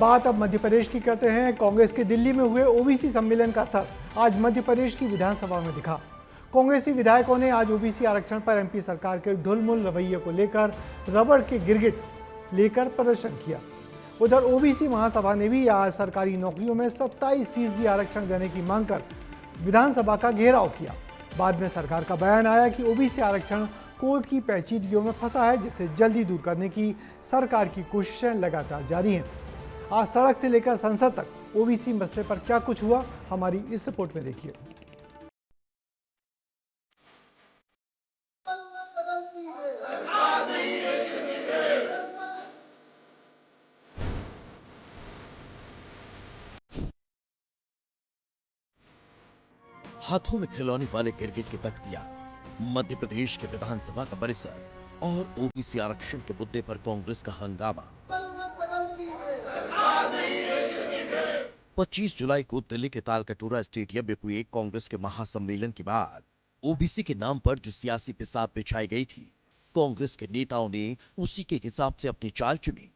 बात अब मध्य प्रदेश की करते हैं। कांग्रेस के दिल्ली में हुए ओबीसी सम्मेलन का असर आज मध्य प्रदेश की विधानसभा में दिखा। कांग्रेसी विधायकों ने आज ओबीसी आरक्षण पर एमपी सरकार के ढुलमुल रवैये को लेकर रबड़ के गिरगिट लेकर प्रदर्शन किया। उधर ओबीसी महासभा ने भी आज सरकारी नौकरियों में 27% आरक्षण देने की मांग कर विधानसभा का घेराव किया। बाद में सरकार का बयान आया कि ओबीसी आरक्षण कोर्ट की पेचीदगियों में फंसा है, जिसे जल्दी दूर करने की सरकार की कोशिशें लगातार जारी हैं। आज सड़क से लेकर संसद तक ओबीसी मसले पर क्या कुछ हुआ, हमारी इस रिपोर्ट में देखिए। हाथों में खिलौने वाले गिरगिट की तख्तियां, मध्य प्रदेश के विधानसभा का परिसर और ओबीसी आरक्षण के मुद्दे पर कांग्रेस का हंगामा। 25 जुलाई को दिल्ली के तालकटोरा स्टेडियम में हुए कांग्रेस के महासम्मेलन के बाद ओबीसी के नाम पर जो सियासी बिसात बिछाई गई थी, कांग्रेस के नेताओं ने उसी के हिसाब से अपनी चाल चुनी।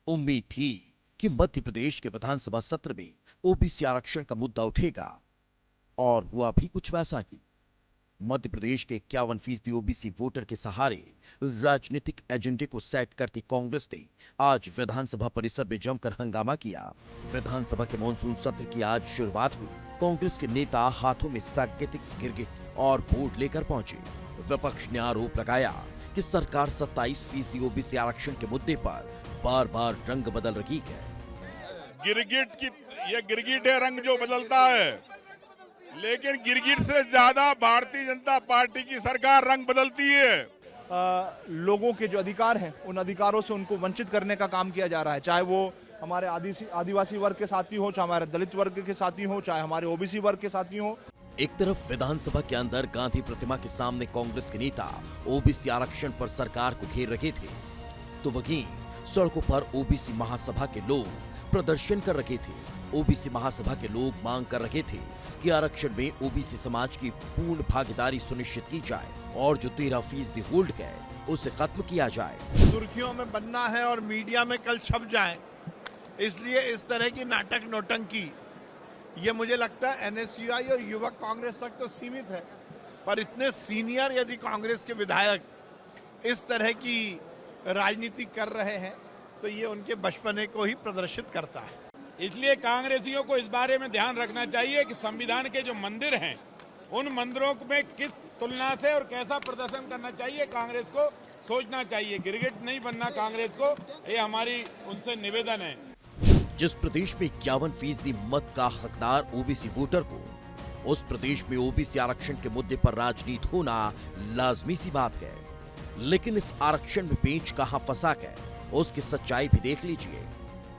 उम्मीद थी कि मध्य प्रदेश के विधानसभा सत्र में ओबीसी आरक्षण का मुद्दा उठेगा, और हुआ भी कुछ वैसा ही। मध्य प्रदेश के 51% ओबीसी वोटर के सहारे राजनीतिक एजेंडे को सेट करती कांग्रेस ने आज विधानसभा परिसर में जमकर हंगामा किया। विधानसभा के मानसून सत्र की आज शुरुआत हुई। कांग्रेस के नेता हाथों में सांकेतिक गिरगिट और बोर्ड लेकर पहुंचे। विपक्ष ने आरोप लगाया कि सरकार 27% ओबीसी आरक्षण के मुद्दे पर बार बार रंग बदल रही है। गिरगिट है रंग जो बदलता है, लेकिन गिरगिट से ज्यादा भारतीय जनता पार्टी की सरकार रंग बदलती है। लोगों के जो अधिकार हैं, उन अधिकारों से उनको वंचित करने का काम किया जा रहा है, चाहे वो हमारे आदिवासी वर्ग के साथी हो, चाहे हमारे दलित वर्ग के साथी हो, चाहे हमारे ओबीसी वर्ग के साथी हो। एक तरफ विधानसभा के अंदर गांधी प्रतिमा के सामने कांग्रेस के नेता ओबीसी आरक्षण पर सरकार को घेर रहे थे, तो वहीं सड़कों पर ओबीसी महासभा के लोग प्रदर्शन कर रहे थे। ओबीसी महासभा के लोग मांग कर रहे थे कि आरक्षण में ओबीसी समाज की पूर्ण भागीदारी सुनिश्चित की जाए और जो 13% होल्ड है उसे खत्म किया जाए। सुर्खियों में बनना है और मीडिया में कल छप जाए, इसलिए इस तरह की नाटक नौटंकी, ये मुझे लगता है एनएसयूआई और युवक कांग्रेस तक तो सीमित है, पर इतने सीनियर यदि कांग्रेस के विधायक इस तरह की राजनीति कर रहे हैं तो ये उनके बचपने को ही प्रदर्शित करता है। इसलिए कांग्रेसियों को इस बारे में ध्यान रखना चाहिए कि संविधान के जो मंदिर हैं, उन मंदिरों में किस तुलना से और कैसा प्रदर्शन करना चाहिए, कांग्रेस को सोचना चाहिए। गिरगिट नहीं बनना कांग्रेस को, ये हमारी उनसे निवेदन है। जिस प्रदेश में 51% मत का हकदार ओबीसी वोटर को, उस प्रदेश में ओबीसी आरक्षण के मुद्दे पर राजनीति होना लाजमी सी बात है। लेकिन इस आरक्षण में पेंच कहां फंसा है, उसकी सच्चाई भी देख लीजिए।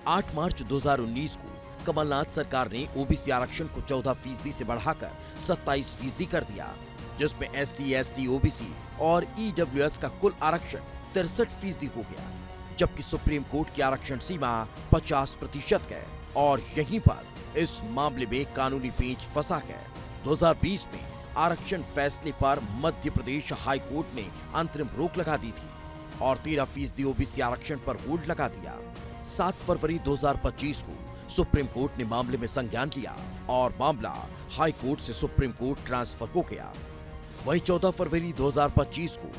8 मार्च 2019 को कमलनाथ सरकार ने ओबीसी आरक्षण को 14% से बढ़ाकर 27% कर दिया, जिसमें SC, ST, OBC और EWS का कुल आरक्षण 63% हो गया, जबकि सुप्रीम कोर्ट की आरक्षण सीमा 50% है और यहीं पर इस मामले में कानूनी पेंच फंसा है। 2020 में आरक्षण फैसले पर मध्य प्रदेश हाई कोर्ट ने अंतरिम रोक लगा दी थी और 13% ओबीसी आरक्षण पर होल्ड लगा दिया। 7 फरवरी 2025 को सुप्रीम कोर्ट ने मामले में संज्ञान लिया और मामला हाई कोर्ट से सुप्रीम कोर्ट ट्रांसफर हो गया। वहीं 14 फरवरी 2025 को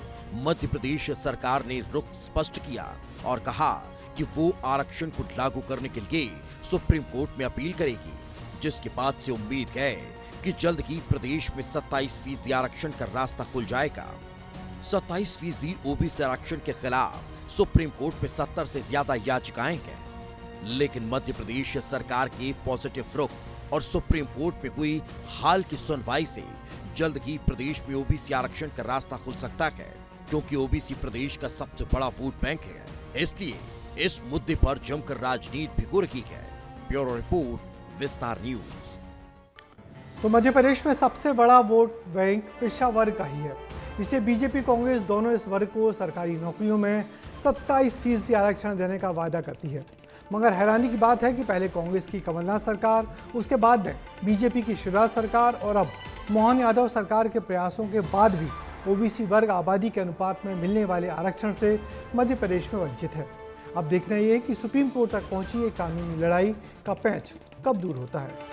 मध्य प्रदेश सरकार ने रुख स्पष्ट किया और कहा कि वो आरक्षण को लागू करने के लिए सुप्रीम कोर्ट में अपील करेगी, जिसके बाद से उम्मीद है कि जल्द ही प्रदेश में 27% आरक्षण का रास्ता खुल जाएगा। 27% ओबीसी आरक्षण के खिलाफ सुप्रीम कोर्ट में 70 से ज्यादा याचिकाएं हैं, लेकिन मध्य प्रदेश सरकार के पॉजिटिव रुख और सुप्रीम कोर्ट में हुई हाल की सुनवाई से जल्द ही प्रदेश में ओबीसी आरक्षण का रास्ता खुल सकता है, क्योंकि ओबीसी प्रदेश का सबसे बड़ा वोट बैंक है। इसलिए इस मुद्दे पर जमकर राजनीति भी हो रही है। ब्यूरो रिपोर्ट, विस्तार न्यूज। तो मध्य प्रदेश में सबसे बड़ा वोट बैंक पिछड़ा वर्ग का ही है, इसलिए बीजेपी कांग्रेस दोनों इस वर्ग को सरकारी नौकरियों में 27% आरक्षण देने का वादा करती है। मगर हैरानी की बात है कि पहले कांग्रेस की कमलनाथ सरकार, उसके बाद में बीजेपी की शिवराज सरकार और अब मोहन यादव सरकार के प्रयासों के बाद भी ओबीसी वर्ग आबादी के अनुपात में मिलने वाले आरक्षण से मध्य प्रदेश में वंचित है। अब देखना यह है कि सुप्रीम कोर्ट तक पहुंची ये कानूनी लड़ाई का पैंच कब दूर होता है।